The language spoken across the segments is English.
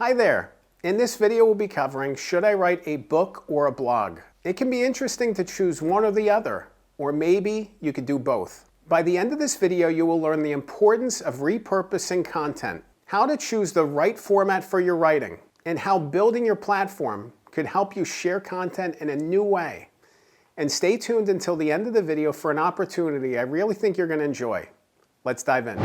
Hi there. In this video we'll be covering, should I write a book or a blog? It can be interesting to choose one or the other, or maybe you could do both. By the end of this video you will learn the importance of repurposing content, how to choose the right format for your writing, and how building your platform could help you share content in a new way. And stay tuned until the end of the video for an opportunity I really think you're going to enjoy. Let's dive in.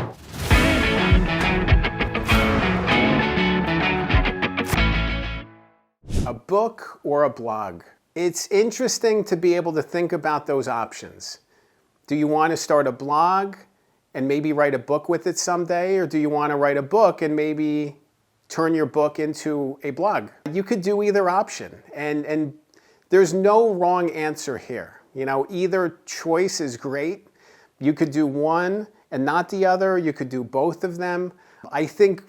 A book or a blog? It's interesting to be able to think about those options. Do you want to start a blog and maybe write a book with it someday? Or do you want to write a book and maybe turn your book into a blog? You could do either option, and there's no wrong answer here. You know, either choice is great. You could do one and not the other. You could do both of them. I think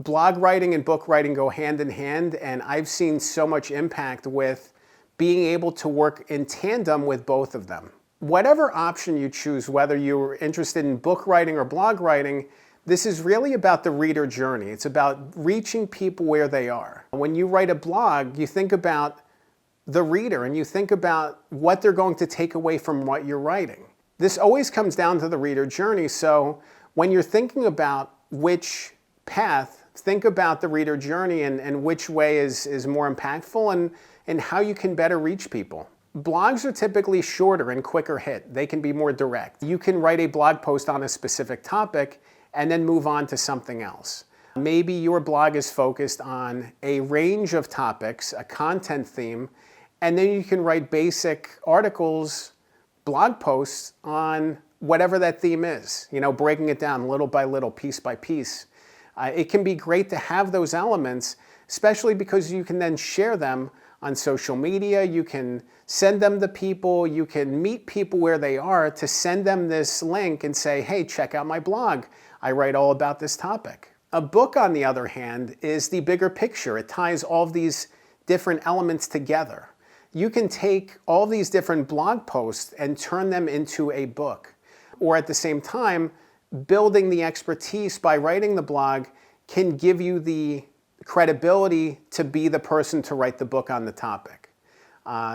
blog writing and book writing go hand in hand, and I've seen so much impact with being able to work in tandem with both of them. Whatever option you choose, whether you're interested in book writing or blog writing, this is really about the reader journey. It's about reaching people where they are. When you write a blog, you think about the reader and you think about what they're going to take away from what you're writing. This always comes down to the reader journey, so when you're thinking about which path, think about the reader journey and which way is more impactful and how you can better reach people. Blogs are typically shorter and quicker hit. They can be more direct. You can write a blog post on a specific topic and then move on to something else. Maybe your blog is focused on a range of topics, a content theme, and then you can write basic articles, blog posts on whatever that theme is, you know, breaking it down little by little, piece by piece. It can be great to have those elements, especially because you can then share them on social media. You can send them to people. You can meet people where they are to send them this link and say, hey, check out my blog. I write all about this topic. A book, on the other hand, is the bigger picture. It ties all of these different elements together. You can take all these different blog posts and turn them into a book. Or at the same time, building the expertise by writing the blog can give you the credibility to be the person to write the book on the topic.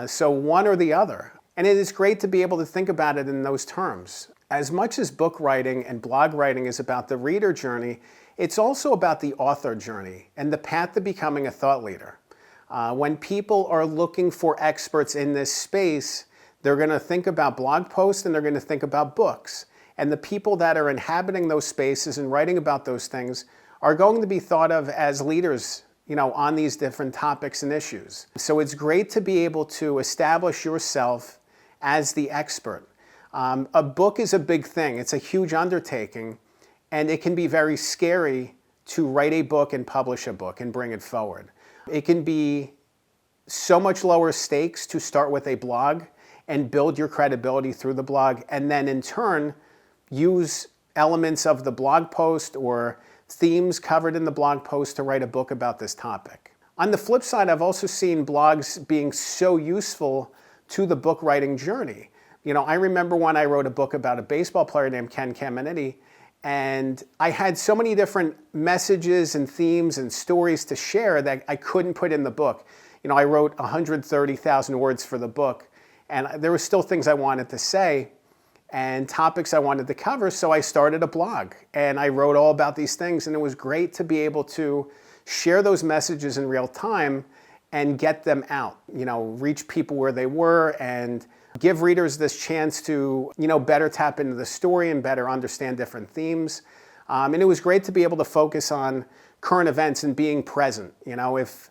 So one or the other. And it is great to be able to think about it in those terms. As much as book writing and blog writing is about the reader journey, it's also about the author journey and the path to becoming a thought leader. When people are looking for experts in this space, they're going to think about blog posts and they're going to think about books. And the people that are inhabiting those spaces and writing about those things are going to be thought of as leaders, you know, on these different topics and issues. So it's great to be able to establish yourself as the expert. A book is a big thing. It's a huge undertaking, and it can be very scary to write a book and publish a book and bring it forward. It can be so much lower stakes to start with a blog and build your credibility through the blog, and then in turn use elements of the blog post or themes covered in the blog post to write a book about this topic. On the flip side, I've also seen blogs being so useful to the book writing journey. You know, I remember when I wrote a book about a baseball player named Ken Caminiti, and I had so many different messages and themes and stories to share that I couldn't put in the book. You know, I wrote 130,000 words for the book, and there were still things I wanted to say and topics I wanted to cover, so I started a blog and I wrote all about these things, and it was great to be able to share those messages in real time and get them out, you know, reach people where they were and give readers this chance to, you know, better tap into the story and better understand different themes. And it was great to be able to focus on current events and being present. You know, if,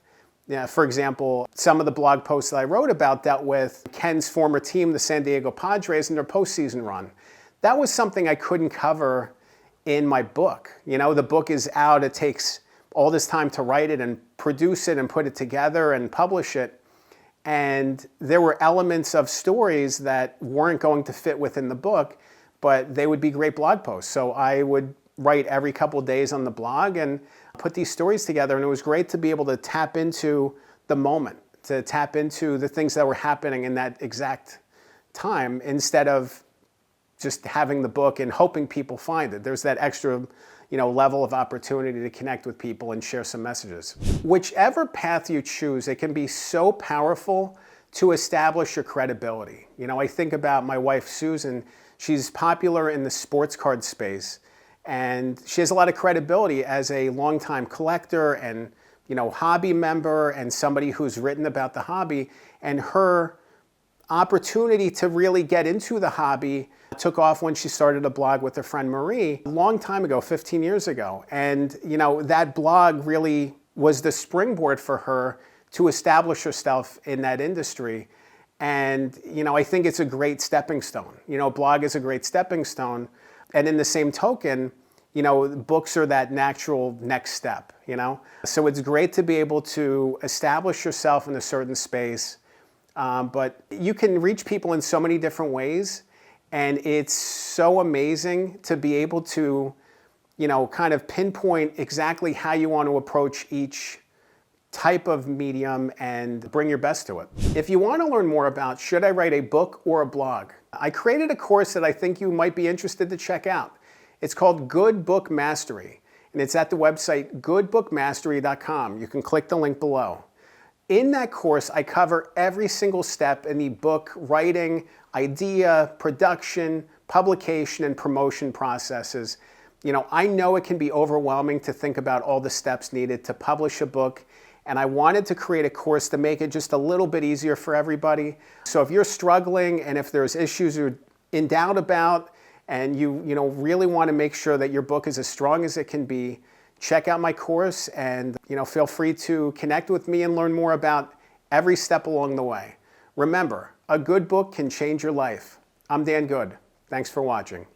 for example, some of the blog posts that I wrote about dealt with Ken's former team, the San Diego Padres, and their postseason run. That was something I couldn't cover in my book. You know, the book is out. It takes all this time to write it and produce it and put it together and publish it. And there were elements of stories that weren't going to fit within the book, but they would be great blog posts. So I would write every couple of days on the blog and put these stories together, and it was great to be able to tap into the moment, to tap into the things that were happening in that exact time instead of just having the book and hoping people find it. There's that extra, level of opportunity to connect with people and share some messages. Whichever path you choose, it can be so powerful to establish your credibility. I think about my wife, Susan. She's popular in the sports card space, and she has a lot of credibility as a longtime collector and hobby member and somebody who's written about the hobby. And her opportunity to really get into the hobby took off when she started a blog with her friend Marie a long time ago, 15 years ago. And that blog really was the springboard for her to establish herself in that industry. And I think it's a great stepping stone. A blog is a great stepping stone. And in the same token, books are that natural next step, So it's great to be able to establish yourself in a certain space, but you can reach people in so many different ways, and it's so amazing to be able to, kind of pinpoint exactly how you want to approach each type of medium and bring your best to it. If you want to learn more about should I write a book or a blog, I created a course that I think you might be interested to check out. It's called Good Book Mastery, and it's at the website goodbookmastery.com. You can click the link below. In that course, I cover every single step in the book writing, idea, production, publication, and promotion processes. I know it can be overwhelming to think about all the steps needed to publish a book, and I wanted to create a course to make it just a little bit easier for everybody. So if you're struggling and if there's issues you're in doubt about, and you really want to make sure that your book is as strong as it can be, check out my course and feel free to connect with me and learn more about every step along the way. Remember, a good book can change your life. I'm Dan Good. Thanks for watching.